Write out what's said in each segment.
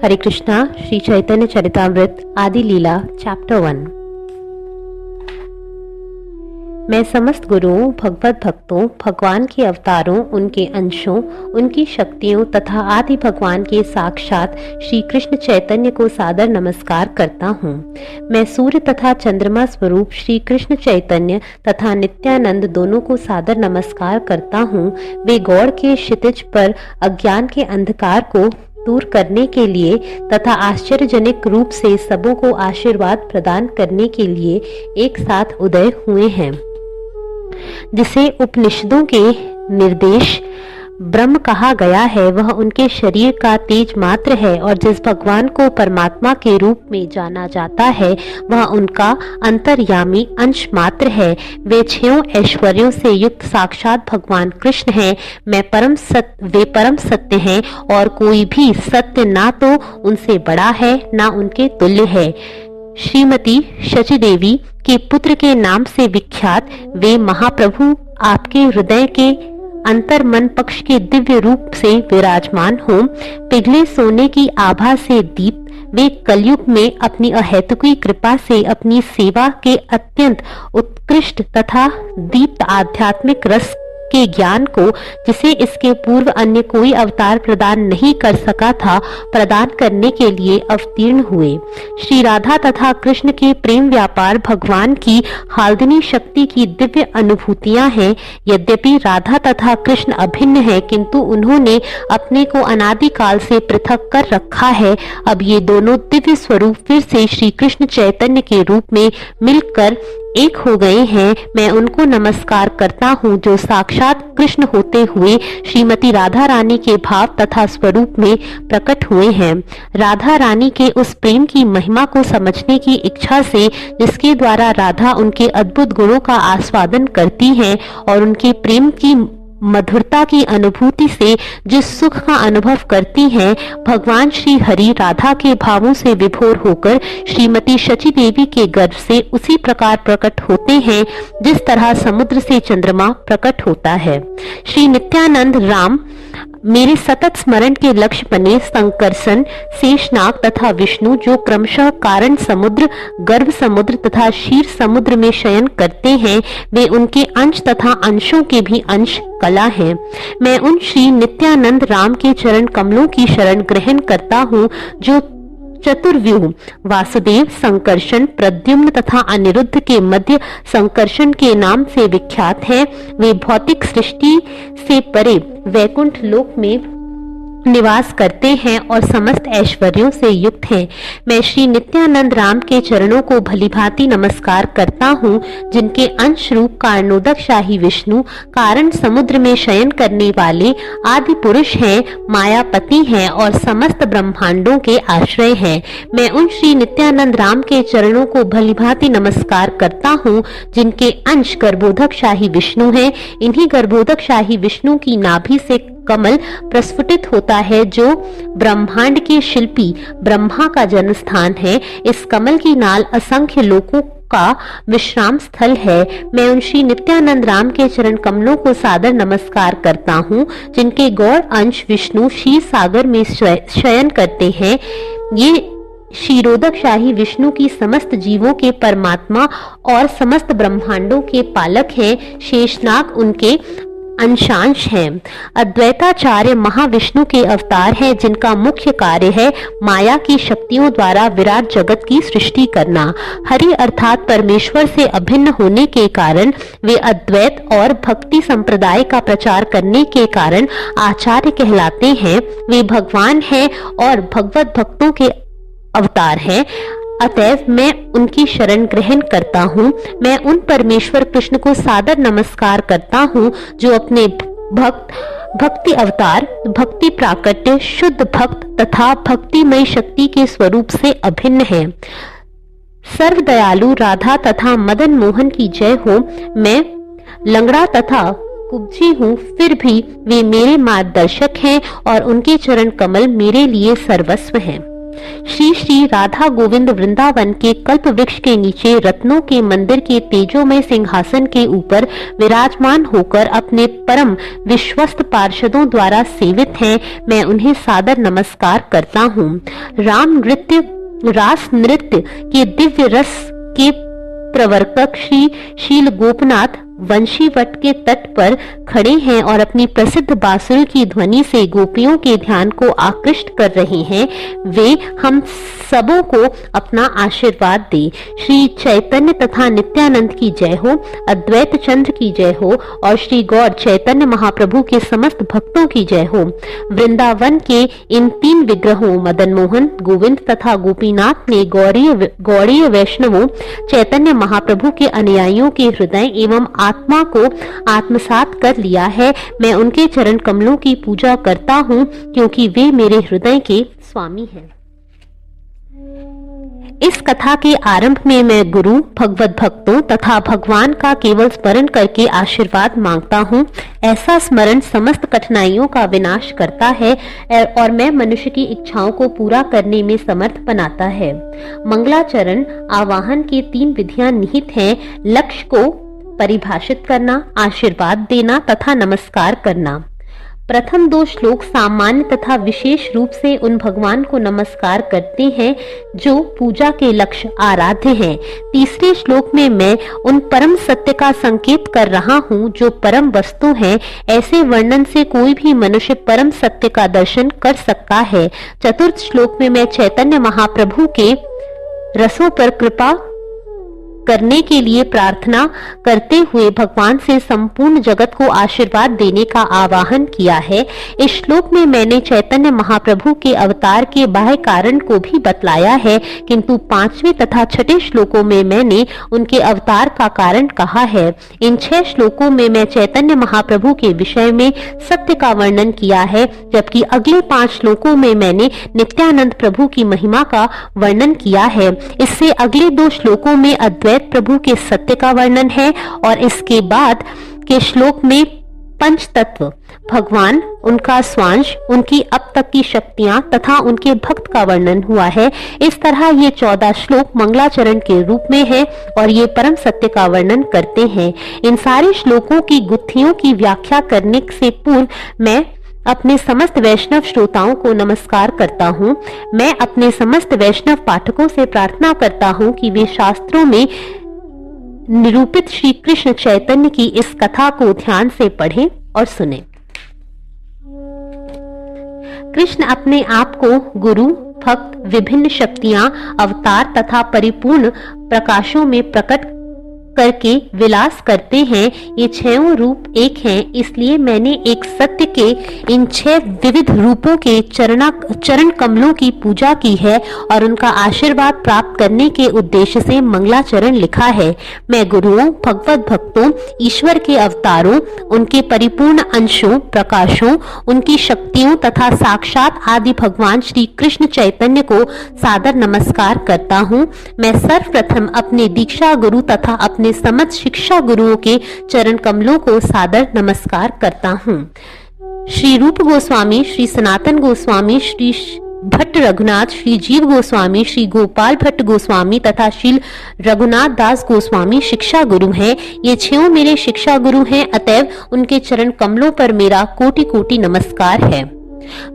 हरे कृष्णा। श्री चैतन्य चरितामृत आदि लीला चैप्टर 1। मैं समस्त गुरुओं, भगवत भक्तों, भगवान के अवतारों, उनके अंशों, उनकी शक्तियों तथा आदि भगवान के साक्षात श्री कृष्ण चैतन्य को सादर नमस्कार करता हूँ। मैं सूर्य तथा चंद्रमा स्वरूप श्री कृष्ण चैतन्य तथा नित्यानंद दोनों को सादर नमस्कार करता हूँ। वे गौड़ के क्षितिज पर अज्ञान के अंधकार को दूर करने के लिए तथा आश्चर्यजनक रूप से सबों को आशीर्वाद प्रदान करने के लिए एक साथ उदय हुए हैं। जिसे उपनिषदों के निर्देश ब्रह्म कहा गया है, वह उनके शरीर का तेज मात्र है, और जिस भगवान को परमात्मा के रूप में जाना जाता है वह उनका अंतर्यामी अंश मात्र है। वे 6 ऐश्वर्यों से युक्त साक्षात भगवान कृष्ण हैं। वे परम सत्य हैं और कोई भी सत्य ना तो उनसे बड़ा है ना उनके तुल्य है। श्रीमती शची देवी के पुत्र के नाम से विख्यात वे महाप्रभु आपके हृदय के अंतर मन पक्ष के दिव्य रूप से विराजमान हो। पिघले सोने की आभा से दीप्त वे कलयुग में अपनी अहेतुकी कृपा से अपनी सेवा के अत्यंत उत्कृष्ट तथा दीप्त आध्यात्मिक रस के ज्ञान को, जिसे इसके पूर्व अन्य कोई अवतार प्रदान नहीं कर सका था, प्रदान करने के लिए अवतीर्ण हुए। श्री राधा तथा कृष्ण के प्रेम व्यापार भगवान की हाल्दिनी शक्ति की दिव्य अनुभूतियां हैं। यद्यपि राधा तथा कृष्ण अभिन्न हैं, किंतु उन्होंने अपने को अनादिकाल से पृथक कर रखा है। अब ये दोनों दिव्य स्वरूप फिर से श्री कृष्ण चैतन्य के रूप में मिलकर एक हो गए हैं। मैं उनको नमस्कार करता हूँ जो साक्षात कृष्ण होते हुए श्रीमती राधा रानी के भाव तथा स्वरूप में प्रकट हुए हैं। राधा रानी के उस प्रेम की महिमा को समझने की इच्छा से, जिसके द्वारा राधा उनके अद्भुत गुणों का आस्वादन करती हैं और उनके प्रेम की मधुरता की अनुभूति से जिस सुख का अनुभव करती हैं, भगवान श्री हरि राधा के भावों से विभोर होकर श्रीमती शची देवी के गर्भ से उसी प्रकार प्रकट होते हैं जिस तरह समुद्र से चंद्रमा प्रकट होता है। श्री नित्यानंद राम मेरे सतत स्मरण के लक्ष्य बने संकर्षण, शेषनाग तथा विष्णु, जो क्रमशः कारण समुद्र, गर्भ समुद्र तथा क्षीर समुद्र में शयन करते हैं, वे उनके अंश तथा अंशों के भी अंश कला हैं। मैं उन श्री नित्यानंद राम के चरण कमलों की शरण ग्रहण करता हूँ जो चतुर्व्यूह वासुदेव, संकर्षण, प्रद्युम्न तथा अनिरुद्ध के मध्य संकर्षण के नाम से विख्यात हैं। वे भौतिक सृष्टि से परे वैकुंठ लोक में निवास करते हैं और समस्त ऐश्वर्यों से युक्त हैं। मैं श्री नित्यानंद राम के चरणों को भलीभांति नमस्कार करता हूँ, जिनके अंश रूप कारणोदक शाही विष्णु कारण समुद्र में शयन करने वाले आदि पुरुष हैं, मायापति हैं और समस्त ब्रह्मांडों के आश्रय हैं। मैं उन श्री नित्यानंद राम के चरणों को भलीभांति नमस्कार करता हूँ, जिनके अंश गर्भोदक शाही विष्णु हैं। इन्हीं गर्भोदक शाही विष्णु की नाभि से कमल प्रस्फुटित होता है, जो ब्रह्मांड के शिल्पी ब्रह्मा का जन्म स्थान है। इस कमल की नाल असंख्य लोकों का विश्राम स्थल है। मैं उन श्री नित्यानंद राम के चरण कमलों को सादर नमस्कार करता हूँ, जिनके गौड़ अंश विष्णु क्षीर सागर में शयन करते हैं। ये क्षीरोदक शाही विष्णु की समस्त जीवों के परमात्मा और समस्त ब्रह्मांडों के पालक हैं। शेषनाग उनके अंशांश हैं। अद्वैताचार्य महाविष्णु के अवतार हैं, जिनका मुख्य कार्य है माया की शक्तियों द्वारा विराट जगत की सृष्टि करना। हरि अर्थात परमेश्वर से अभिन्न होने के कारण वे अद्वैत और भक्ति संप्रदाय का प्रचार करने के कारण आचार्य कहलाते हैं। वे भगवान हैं और भगवत भक्तों के अवतार हैं। अतएव मैं उनकी शरण ग्रहण करता हूँ। मैं उन परमेश्वर कृष्ण को सादर नमस्कार करता हूँ जो अपने भक्ति अवतार, भक्ति प्राकट्य, शुद्ध भक्त तथा भक्तिमय शक्ति के स्वरूप से अभिन्न है। सर्व दयालु राधा तथा मदन मोहन की जय हो। मैं लंगड़ा तथा कुब्जी हूँ, फिर भी वे मेरे मार्गदर्शक हैं और उनके चरण कमल मेरे लिए सर्वस्व हैं। श्री श्री राधा गोविंद वृंदावन के कल्प वृक्ष के नीचे रत्नों के मंदिर के तेजोमय सिंहासन के ऊपर विराजमान होकर अपने परम विश्वस्त पार्षदों द्वारा सेवित हैं, मैं उन्हें सादर नमस्कार करता हूँ। रास नृत्य के दिव्य रस के प्रवर्तक श्री शील गोपनाथ वंशीवट के तट पर खड़े हैं और अपनी प्रसिद्ध बांसुरी की ध्वनि से गोपियों के ध्यान को आकृष्ट कर रहे हैं। वे हम सबों को अपना आशीर्वाद दे। श्री चैतन्य तथा नित्यानंद की जय हो, अद्वैत चंद्र की जय हो और श्री गौर चैतन्य महाप्रभु के समस्त भक्तों की जय हो। वृंदावन के इन 3 विग्रहों मदन मोहन, गोविंद तथा गोपीनाथ ने गौड़ीय वैष्णवों चैतन्य महाप्रभु के अनुयायियों के हृदय एवं आत्मा को आत्मसात कर लिया है। मैं उनके चरण कमलों की पूजा करता हूँ क्योंकि वे मेरे हृदय के स्वामी हैं। इस कथा के आरंभ में मैं गुरु, भगवत भक्तों तथा भगवान का केवल स्मरण करके आशीर्वाद मांगता हूँ। ऐसा स्मरण समस्त कठिनाइयों का विनाश करता है और मैं मनुष्य की इच्छाओं को पूरा करने में समर्थ बनाता है। मंगलाचरण आवाहन की 3 विधियां निहित हैं: लक्ष्य को परिभाषित करना, आशीर्वाद देना तथा नमस्कार करना। प्रथम 2 श्लोक सामान्य तथा विशेष रूप से उन भगवान को नमस्कार करते हैं जो पूजा के लक्ष्य आराध्य हैं। तीसरे श्लोक में मैं उन परम सत्य का संकेत कर रहा हूँ जो परम वस्तु हैं। ऐसे वर्णन से कोई भी मनुष्य परम सत्य का दर्शन कर सकता है। चतुर्थ श्लोक में मैं चैतन्य महाप्रभु के रसों पर कृपा करने के लिए प्रार्थना करते हुए भगवान से संपूर्ण जगत को आशीर्वाद देने का आह्वान किया है। इस श्लोक में मैंने चैतन्य महाप्रभु के अवतार के बाह्य कारण को भी बतलाया है, किंतु 5वें तथा 6ठे श्लोकों में मैंने उनके अवतार का कारण कहा है। इन 6 श्लोकों में मैं चैतन्य महाप्रभु के विषय में सत्य का वर्णन किया है, जबकि अगले 5 श्लोकों में मैंने नित्यानंद प्रभु की महिमा का वर्णन किया है। इससे अगले 2 श्लोकों में अद्वैत प्रभु के सत्य का वर्णन है और इसके बाद के श्लोक में पंच तत्व, भगवान, उनका स्वांश, उनकी अब तक की शक्तियां तथा उनके भक्त का वर्णन हुआ है। इस तरह ये 14 श्लोक मंगलाचरण के रूप में है और ये परम सत्य का वर्णन करते हैं। इन सारे श्लोकों की गुत्थियों की व्याख्या करने से पूर्व मैं अपने समस्त वैष्णव श्रोताओं को नमस्कार करता हूँ। मैं अपने समस्त वैष्णव पाठकों से प्रार्थना करता हूँ कि वे शास्त्रों में निरूपित श्री कृष्ण चैतन्य की इस कथा को ध्यान से पढ़ें और सुनें। कृष्ण अपने आप को गुरु, भक्त, विभिन्न शक्तियां, अवतार तथा परिपूर्ण प्रकाशों में प्रकट करके विलास करते हैं। ये 6 रूप एक हैं, इसलिए मैंने एक सत्य के इन 6 विविध रूपों के चरण कमलों की पूजा की है और उनका आशीर्वाद प्राप्त करने के उद्देश्य से मंगलाचरण लिखा है। मैं गुरुओं, भगवत भक्तों, ईश्वर के अवतारों, उनके परिपूर्ण अंशों, प्रकाशों, उनकी शक्तियों तथा साक्षात आदि भगवान श्री कृष्ण चैतन्य को सादर नमस्कार करता हूँ। मैं सर्वप्रथम अपने दीक्षा गुरु तथा अपने समस्त शिक्षा गुरुओं के चरण कमलों को सादर नमस्कार करता हूँ। श्री रूप गोस्वामी, श्री सनातन गोस्वामी, श्री भट्ट रघुनाथ, श्री जीव गोस्वामी, श्री गोपाल भट्ट गोस्वामी तथा श्री रघुनाथ दास गोस्वामी शिक्षा गुरु हैं। ये 6 मेरे शिक्षा गुरु हैं, अतएव उनके चरण कमलों पर मेरा कोटि कोटि नमस्कार है।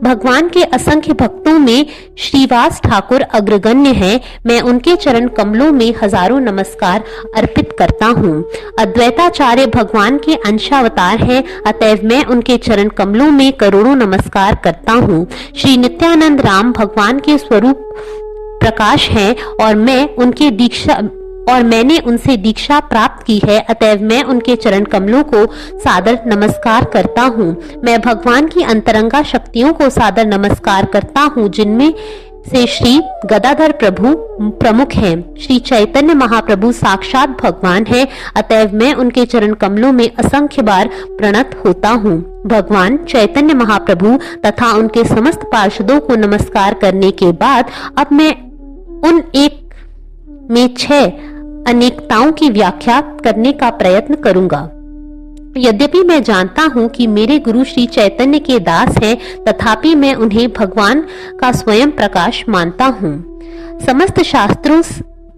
भगवान के असंख्य भक्तों में श्रीवास ठाकुर अग्रगण्य हैं। मैं उनके चरण कमलों में हजारों नमस्कार अर्पित करता हूँ। अद्वैताचार्य भगवान के अंशावतार हैं, अतएव मैं उनके चरण कमलों में करोड़ों नमस्कार करता हूँ। श्री नित्यानंद राम भगवान के स्वरूप प्रकाश हैं और मैंने उनसे दीक्षा प्राप्त की है, अतएव मैं उनके चरण कमलों को सादर नमस्कार करता हूँ। मैं भगवान की अंतरंगा शक्तियों को सादर नमस्कार करता हूँ, जिनमें से श्री गदाधर प्रभु प्रमुख हैं। श्री चैतन्य महाप्रभु साक्षात भगवान हैं, अतएव मैं उनके चरण कमलों में असंख्य बार प्रणत होता हूँ। भगवान चैतन्य महाप्रभु तथा उनके समस्त पार्षदों को नमस्कार करने के बाद अब मैं उन एक में 6 अनेकताओं की व्याख्या करने का प्रयत्न करूंगा। यद्यपि मैं जानता हूँ कि मेरे गुरु श्री चैतन्य के दास हैं, तथापि मैं उन्हें भगवान का स्वयं प्रकाश मानता हूँ। समस्त शास्त्रों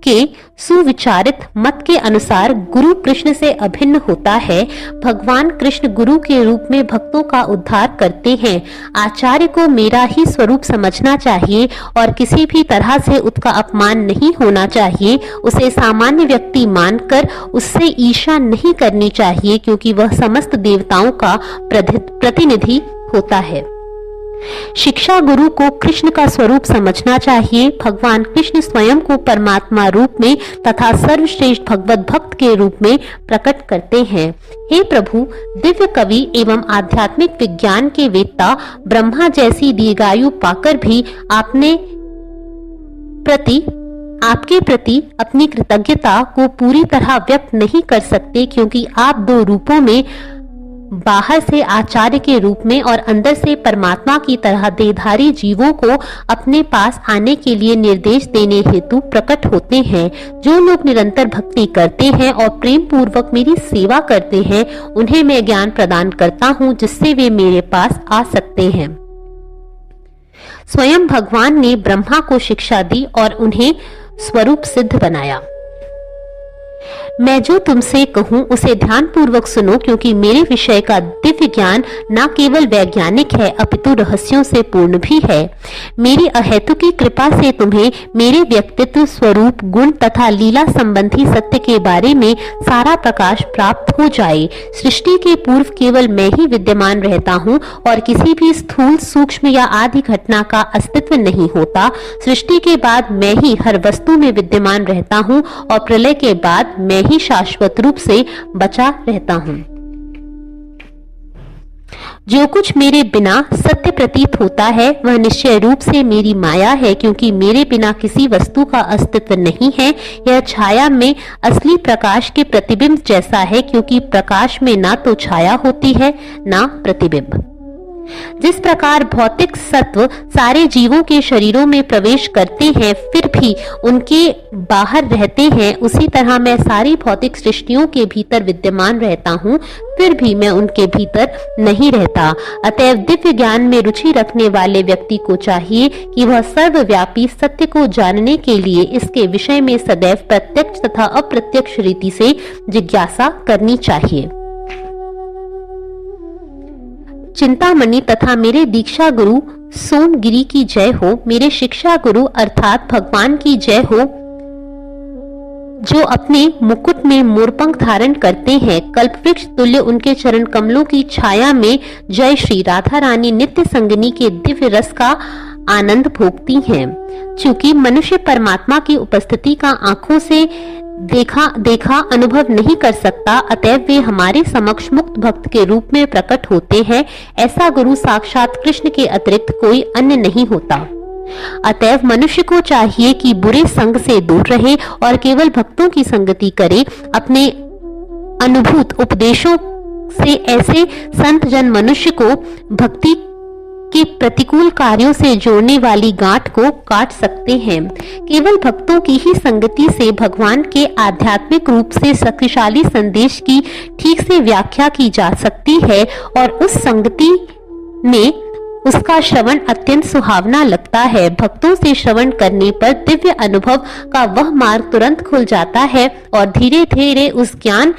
के सुविचारित मत के अनुसार गुरु कृष्ण से अभिन्न होता है। भगवान कृष्ण गुरु के रूप में भक्तों का उद्धार करते हैं। आचार्य को मेरा ही स्वरूप समझना चाहिए और किसी भी तरह से उसका अपमान नहीं होना चाहिए। उसे सामान्य व्यक्ति मानकर उससे ईर्ष्या नहीं करनी चाहिए, क्योंकि वह समस्त देवताओं का प्रतिनिधि होता है। शिक्षा गुरु को कृष्ण का स्वरूप समझना चाहिए। भगवान कृष्ण स्वयं को परमात्मा रूप में तथा सर्वश्रेष्ठ भगवत भक्त के रूप में प्रकट करते हैं। हे प्रभु, दिव्य कवि एवं आध्यात्मिक विज्ञान के वेत्ता ब्रह्मा जैसी दीर्घायु पाकर भी आपके प्रति अपनी कृतज्ञता को पूरी तरह व्यक्त नहीं कर सकते, क्योंकि आप दो रूपों में, बाहर से आचार्य के रूप में और अंदर से परमात्मा की तरह देहधारी जीवों को अपने पास आने के लिए निर्देश देने हेतु प्रकट होते हैं। जो लोग निरंतर भक्ति करते हैं और प्रेम पूर्वक मेरी सेवा करते हैं, उन्हें मैं ज्ञान प्रदान करता हूँ, जिससे वे मेरे पास आ सकते हैं। स्वयं भगवान ने ब्रह्मा को शिक्षा दी और उन्हें स्वरूप सिद्ध बनाया। मैं जो तुमसे कहूँ उसे ध्यान पूर्वक सुनो, क्योंकि मेरे विषय का दिव्य ज्ञान न केवल वैज्ञानिक है अपितु रहस्यों से पूर्ण भी है। मेरी अहेतुकी कृपा से तुम्हें मेरे व्यक्तित्व, स्वरूप, गुण तथा लीला संबंधी सत्य के बारे में सारा प्रकाश प्राप्त हो जाए। सृष्टि के पूर्व केवल मैं ही विद्यमान रहता हूँ और किसी भी स्थूल, सूक्ष्म या आदि घटना का अस्तित्व नहीं होता। सृष्टि के बाद मैं ही हर वस्तु में विद्यमान रहता हूँ और प्रलय के बाद मैं ही शाश्वत रूप से बचा रहता हूँ। जो कुछ मेरे बिना सत्य प्रतीत होता है वह निश्चय रूप से मेरी माया है, क्योंकि मेरे बिना किसी वस्तु का अस्तित्व नहीं है। यह छाया में असली प्रकाश के प्रतिबिंब जैसा है, क्योंकि प्रकाश में ना तो छाया होती है ना प्रतिबिंब। जिस प्रकार भौतिक सत्व सारे जीवों के शरीरों में प्रवेश करते हैं फिर भी उनके बाहर रहते हैं, उसी तरह मैं सारी भौतिक सृष्टियों के भीतर विद्यमान रहता हूँ, फिर भी मैं उनके भीतर नहीं रहता। अतएव दिव्य ज्ञान में रुचि रखने वाले व्यक्ति को चाहिए कि वह सर्वव्यापी सत्य को जानने के लिए इसके विषय में सदैव प्रत्यक्ष तथा अप्रत्यक्ष रीति से जिज्ञासा करनी चाहिए। चिंतामणि तथा मेरे दीक्षा गुरु सोमगिरी की जय हो। मेरे शिक्षा गुरु अर्थात भगवान की जय हो, जो अपने मुकुट में मोरपंख धारण करते हैं। कल्पवृक्ष तुल्य उनके चरण कमलों की छाया में जय श्री राधा रानी नित्य संगिनी के दिव्य रस का आनंद भोगती हैं। चूंकि मनुष्य परमात्मा की उपस्थिति का आंखों से देखा अनुभव नहीं कर सकता, अतएव वे हमारे समक्ष मुक्त भक्त के रूप में प्रकट होते हैं। ऐसा गुरु साक्षात कृष्ण के अतिरिक्त कोई अन्य नहीं होता। अतएव मनुष्य को चाहिए कि बुरे संग से दूर रहे और केवल भक्तों की संगति करे। अपने अनुभूत उपदेशों से ऐसे संत जन मनुष्य को भक्ति के प्रतिकूल कार्यों से जोड़ने वाली गांठ को काट सकते हैं। केवल भक्तों की ही संगति से भगवान के आध्यात्मिक रूप से शक्तिशाली संदेश की ठीक से व्याख्या की जा सकती है और उस संगति में उसका श्रवण अत्यंत सुहावना लगता है। भक्तों से श्रवण करने पर दिव्य अनुभव का वह मार्ग तुरंत खुल जाता है और धीरे धीरे उस ज्ञान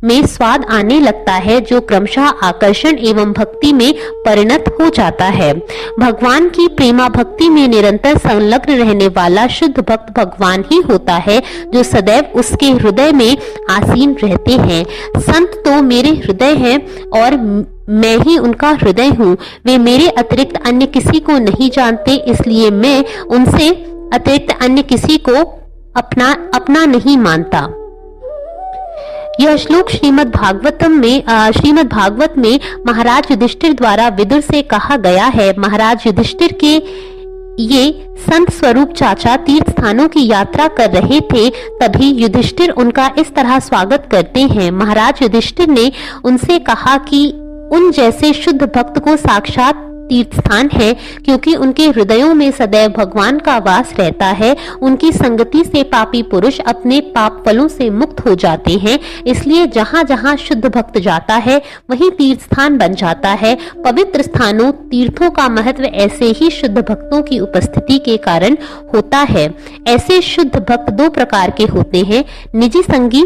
में स्वाद आने लगता है, जो क्रमशः आकर्षण एवं भक्ति में परिणत हो जाता है। भगवान की प्रेमा भक्ति में निरंतर संलग्न रहने वाला शुद्ध भक्त भगवान ही होता है, जो सदैव उसके हृदय में आसीन रहते हैं। संत तो मेरे हृदय हैं और मैं ही उनका हृदय हूँ। वे मेरे अतिरिक्त अन्य किसी को नहीं जानते, इसलिए मैं उनसे अतिरिक्त अन्य किसी को अपना नहीं मानता। यह श्लोक श्रीमद् भागवत में महाराज युधिष्ठिर द्वारा विदुर से कहा गया है। महाराज युधिष्ठिर के ये संत स्वरूप चाचा तीर्थ स्थानों की यात्रा कर रहे थे, तभी युधिष्ठिर उनका इस तरह स्वागत करते हैं। महाराज युधिष्ठिर ने उनसे कहा कि उन जैसे शुद्ध भक्त को साक्षात तीर्थ स्थान है, क्योंकि उनके हृदयों में सदैव भगवान का वास रहता है। उनकी संगति से पापी पुरुष अपने पाप फलों से मुक्त हो जाते हैं। इसलिए जहाँ जहाँ शुद्ध भक्त जाता है वहीं तीर्थ स्थान बन जाता है। पवित्र स्थानों तीर्थों का महत्व ऐसे ही शुद्ध भक्तों की उपस्थिति के कारण होता है। ऐसे शुद्ध भक्त दो प्रकार के होते हैं, निजी संगी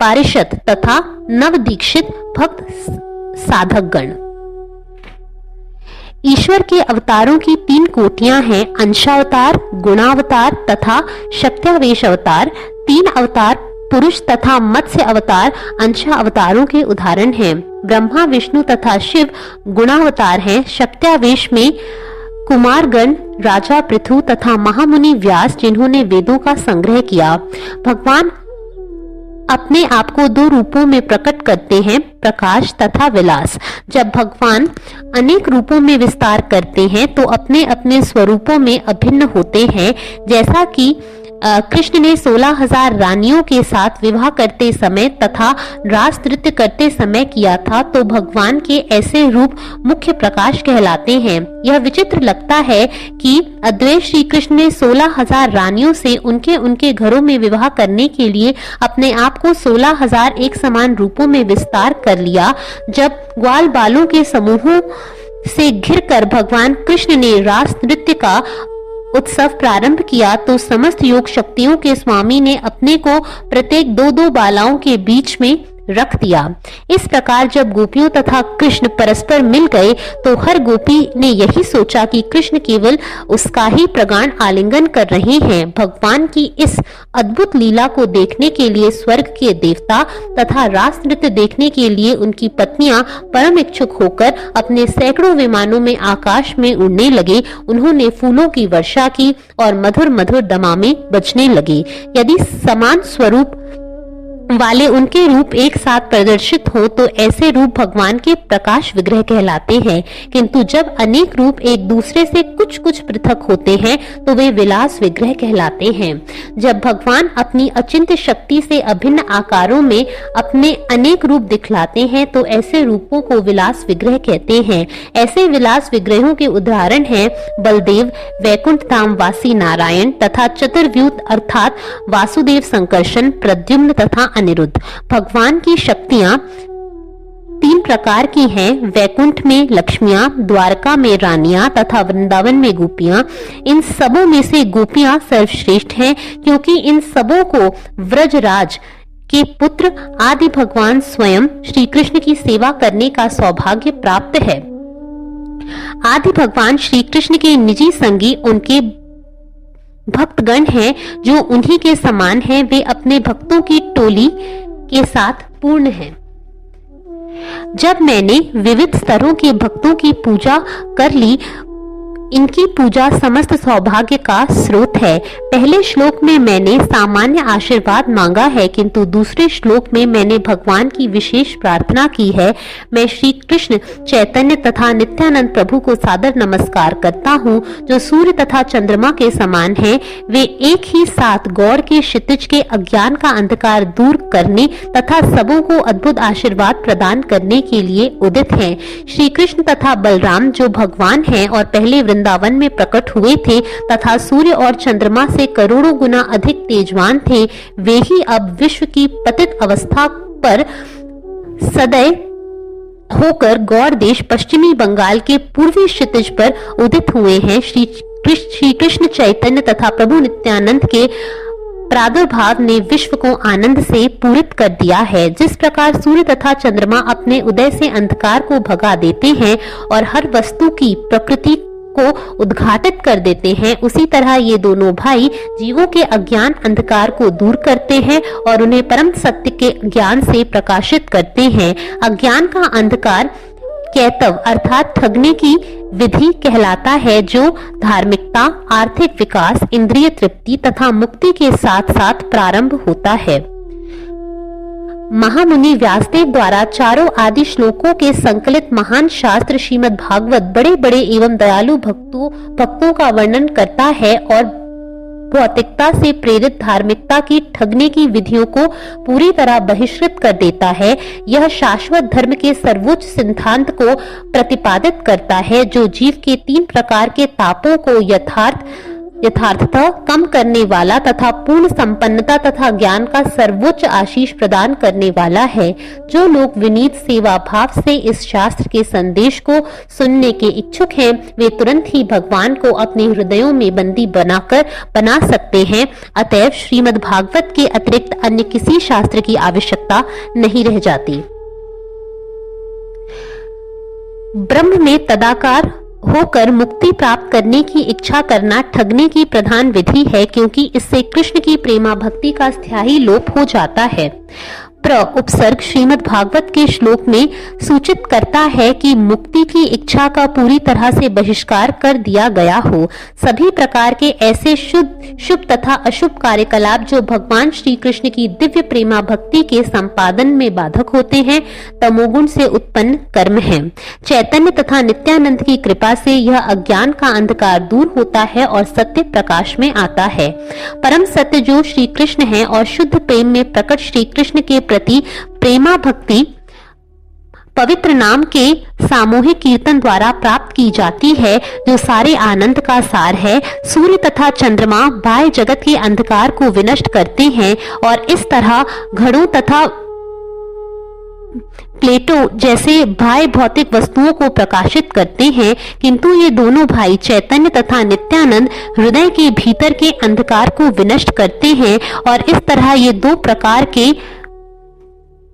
पारिषद तथा नव दीक्षित भक्त साधक गण। ईश्वर के अवतारों की तीन कोटियां हैं, अंशावतार, गुणावतार तथा शक्त्यावेश अवतार। तीन अवतार पुरुष तथा मत्स्य अवतार अंशा अवतारों के उदाहरण हैं। ब्रह्मा, विष्णु तथा शिव गुणावतार हैं। शक्त्यावेश में कुमारगण, राजा पृथु तथा महामुनि व्यास, जिन्होंने वेदों का संग्रह किया। भगवान अपने आप को दो रूपों में प्रकट करते हैं, प्रकाश तथा विलास। जब भगवान अनेक रूपों में विस्तार करते हैं तो अपने अपने स्वरूपों में अभिन्न होते हैं। जैसा कि कृष्ण ने 16,000 रानियों के साथ विवाह करते समय तथा रास नृत्य करते समय किया था, तो भगवान के ऐसे रूप मुख्य प्रकाश कहलाते हैं। यह विचित्र लगता है कि अद्वैत श्री कृष्ण ने 16,000 रानियों से उनके उनके घरों में विवाह करने के लिए अपने आप को 16,000 एक समान रूपों में विस्तार कर लिया। जब ग्वाल बालों के समूहों से घिरकर भगवान कृष्ण ने रास नृत्य का उत्सव प्रारंभ किया तो समस्त योग शक्तियों के स्वामी ने अपने को प्रत्येक दो दो बालाओं के बीच में रख दिया। इस प्रकार जब गोपियों तथा कृष्ण परस्पर मिल गए तो हर गोपी ने यही सोचा कि कृष्ण केवल उसका ही प्रगाढ़ आलिंगन कर रहे हैं। भगवान की इस अद्भुत लीला को देखने के लिए स्वर्ग के देवता तथा रास नृत्य देखने के लिए उनकी पत्नियां परम इच्छुक होकर अपने सैकड़ों विमानों में आकाश में उड़ने लगे। उन्होंने फूलों की वर्षा की और मधुर मधुर दमामे बजने लगे। यदि समान स्वरूप वाले उनके रूप एक साथ प्रदर्शित हो तो ऐसे रूप भगवान के प्रकाश विग्रह कहलाते हैं, किंतु जब अनेक रूप एक दूसरे से कुछ कुछ पृथक होते हैं तो वे विलास विग्रह कहलाते हैं। जब भगवान अपनी अचिंत्य शक्ति से अभिन्न आकारों में अपने अनेक रूप दिखलाते हैं तो ऐसे रूपों को विलास विग्रह कहते हैं। ऐसे विलास विग्रहों के उदाहरण हैं बलदेव, वैकुंठ धाम वासी नारायण तथा चतुर्व्यूह अर्थात वासुदेव, संकर्षण, प्रद्युम्न तथा अनिरुद्ध। भगवान की शक्तियां तीन प्रकार की हैं, वैकुंठ में लक्ष्मियां, द्वारका में रानियां तथा वृंदावन में गोपियां। इन सबों में से गोपियां सर्वश्रेष्ठ हैं, क्योंकि इन सबों को व्रजराज के पुत्र आदि भगवान स्वयं श्री कृष्ण की सेवा करने का सौभाग्य प्राप्त है। आदि भगवान श्री कृष्ण के निजी संगी उनके भक्तगण हैं जो उन्हीं के समान हैं। वे अपने भक्तों की टोली के साथ पूर्ण हैं। जब मैंने विविध स्तरों के भक्तों की पूजा कर ली, इनकी पूजा समस्त सौभाग्य का स्रोत है। पहले श्लोक में मैंने सामान्य आशीर्वाद मांगा है, किंतु दूसरे श्लोक में मैंने भगवान की विशेष प्रार्थना की है। मैं श्री कृष्ण चैतन्य तथा नित्यानंद प्रभु को सादर नमस्कार करता हूँ, जो सूर्य तथा चंद्रमा के समान हैं। वे एक ही साथ गौर के क्षितिज के अज्ञान का अंधकार दूर करने तथा सबों को अद्भुत आशीर्वाद प्रदान करने के लिए उदित हैं। श्री कृष्ण तथा बलराम जो भगवान हैं और पहले वृंदावन में प्रकट हुए थे तथा सूर्य और चंद्रमा से करोड़ों गुना अधिक तेजवान थे, वे ही अब विश्व की पतित अवस्था पर सदैव होकर गौड़ देश पश्चिमी बंगाल के पूर्वी क्षितिज पर उदित हुए हैं। श्री कृष्ण चैतन्य तथा प्रभु नित्यानंद के प्रादुर्भाव ने विश्व को आनंद से पूरित कर दिया है। जिस प्रकार सूर्य तथा चंद्रमा अपने उदय से अंधकार को भगा देते हैं और हर वस्तु की प्रकृति को उद्घाटित कर देते हैं, उसी तरह ये दोनों भाई जीवों के अज्ञान अंधकार को दूर करते हैं और उन्हें परम सत्य के ज्ञान से प्रकाशित करते हैं। अज्ञान का अंधकार कैतव अर्थात ठगने की विधि कहलाता है, जो धार्मिकता, आर्थिक विकास, इंद्रिय तृप्ति तथा मुक्ति के साथ साथ प्रारंभ होता है। महामुनि व्यासदेव द्वारा चारों आदि श्लोकों के संकलित महान शास्त्र श्रीमद् भागवत बड़े बड़े एवं दयालु भक्तों का वर्णन करता है और भौतिकता से प्रेरित धार्मिकता की ठगने की विधियों को पूरी तरह बहिष्कृत कर देता है। यह शाश्वत धर्म के सर्वोच्च सिद्धांत को प्रतिपादित करता है, जो जीव के 3 प्रकार के तापों को यथार्थतः कम करने वाला तथा पूर्ण संपन्नता तथा ज्ञान का सर्वोच्च आशीष प्रदान करने वाला है। जो लोग विनीत सेवा भाव से इस शास्त्र के संदेश को सुनने के इच्छुक हैं, वे तुरंत ही भगवान को अपने हृदयों में बंदी बना सकते हैं। अतएव श्रीमद् भागवत के अतिरिक्त अन्य किसी शास्त्र की आवश्यकता नहीं रह जाती। ब्रह्म में तदाकार होकर मुक्ति प्राप्त करने की इच्छा करना ठगने की प्रधान विधि है, क्योंकि इससे कृष्ण की प्रेमा भक्ति का स्थायी लोप हो जाता है। उपसर्ग श्रीमद् भागवत के श्लोक में सूचित करता है कि मुक्ति की इच्छा का पूरी तरह से बहिष्कार कर दिया गया हो। सभी प्रकार के ऐसे शुभ तथा अशुभ कार्यकलाप जो भगवान श्री कृष्ण की दिव्य प्रेमा भक्ति के संपादन में बाधक होते हैं, तमोगुण से उत्पन्न कर्म हैं। चैतन्य तथा नित्यानंद की कृपा से यह अज्ञान का अंधकार दूर होता है और सत्य प्रकाश में आता है। परम सत्य जो श्री कृष्ण है और शुद्ध प्रेम में प्रकट श्री कृष्ण के प्रति प्रेमा भक्ति पवित्र नाम के सामूहिक कीर्तन द्वारा प्राप्त की जाती है, जो सारे आनंद का सार है। सूर्य तथा चंद्रमा बाह्य जगत के अंधकार को विनष्ट करते हैं और इस तरह घड़ों तथा प्लेटों जैसे बाह्य भौतिक वस्तुओं को प्रकाशित करते हैं, किंतु ये दोनों भाई चैतन्य तथा नित्यानंद हृदय के भीतर के अंधकार को विनष्ट करते हैं और इस तरह ये 2 प्रकार के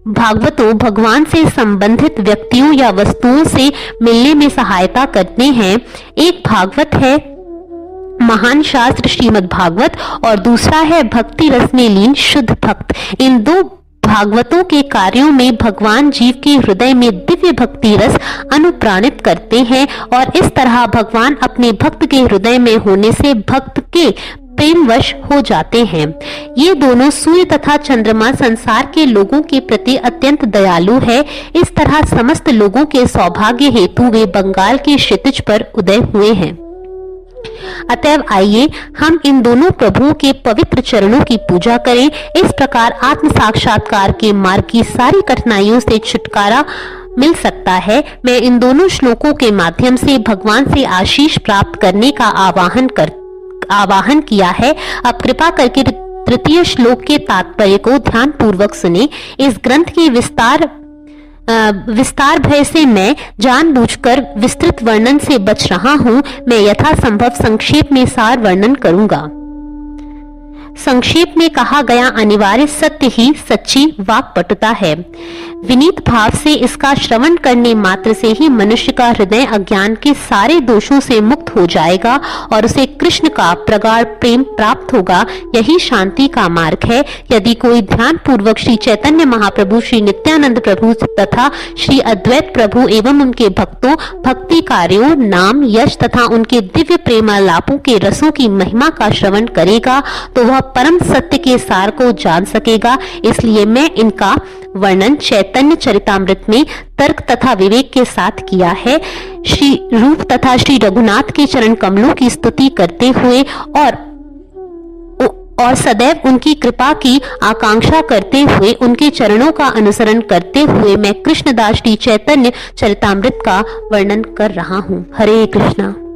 भागवतों भगवान से संबंधित व्यक्तियों या वस्तुओं से मिलने में सहायता करते हैं। एक भागवत है महान शास्त्र श्रीमद् भागवत और दूसरा है भक्ति रस में लीन शुद्ध भक्त। इन 2 भागवतों के कार्यों में भगवान जीव के हृदय में दिव्य भक्ति रस अनुप्राणित करते हैं और इस तरह भगवान अपने भक्त के हृदय में होने से भक्त के प्रेमवश हो जाते हैं। ये दोनों सूर्य तथा चंद्रमा संसार के लोगों के प्रति अत्यंत दयालु है। इस तरह समस्त लोगों के सौभाग्य हेतु वे बंगाल के क्षितिज पर उदय हुए हैं। अतएव आइए हम इन दोनों प्रभुओं के पवित्र चरणों की पूजा करें। इस प्रकार आत्म साक्षात्कार के मार्ग की सारी कठिनाइयों से छुटकारा मिल सकता है। मैं इन दोनों श्लोकों के माध्यम से भगवान से आशीष प्राप्त करने का आवाहन किया है। अब कृपा करके तृतीय श्लोक के तात्पर्य को ध्यान पूर्वक सुने। इस ग्रंथ के विस्तार भय से मैं जानबूझकर विस्तृत वर्णन से बच रहा हूँ। मैं यथासंभव संक्षेप में सार वर्णन करूंगा। संक्षेप में कहा गया अनिवार्य सत्य ही सच्ची वाक्पटुता है। विनीत भाव से इसका श्रवण करने मात्र से ही मनुष्य का हृदय अज्ञान के सारे दोषों से मुक्त हो जाएगा और उसे कृष्ण का प्रगाढ़ प्रेम प्राप्त होगा। यही शांति का मार्ग है। यदि कोई ध्यान पूर्वक श्री चैतन्य महाप्रभु, श्री नित्यानंद प्रभु तथा श्री अद्वैत प्रभु एवं उनके भक्तों, भक्ति कार्यों, नाम, यश तथा उनके दिव्य प्रेमालापों के रसों की महिमा का श्रवण करेगा, तो वह परम सत्य के सार को जान सकेगा। इसलिए मैं इनका वर्णन चैतन्य चरितामृत में तर्क तथा विवेक के साथ किया है। श्री रूप तथा श्री रघुनाथ के चरण कमलों की स्तुति करते हुए और सदैव उनकी कृपा की आकांक्षा करते हुए उनके चरणों का अनुसरण करते हुए मैं कृष्णदास श्री चैतन्य चरितामृत का वर्णन कर रहा हूँ। हरे कृष्णा।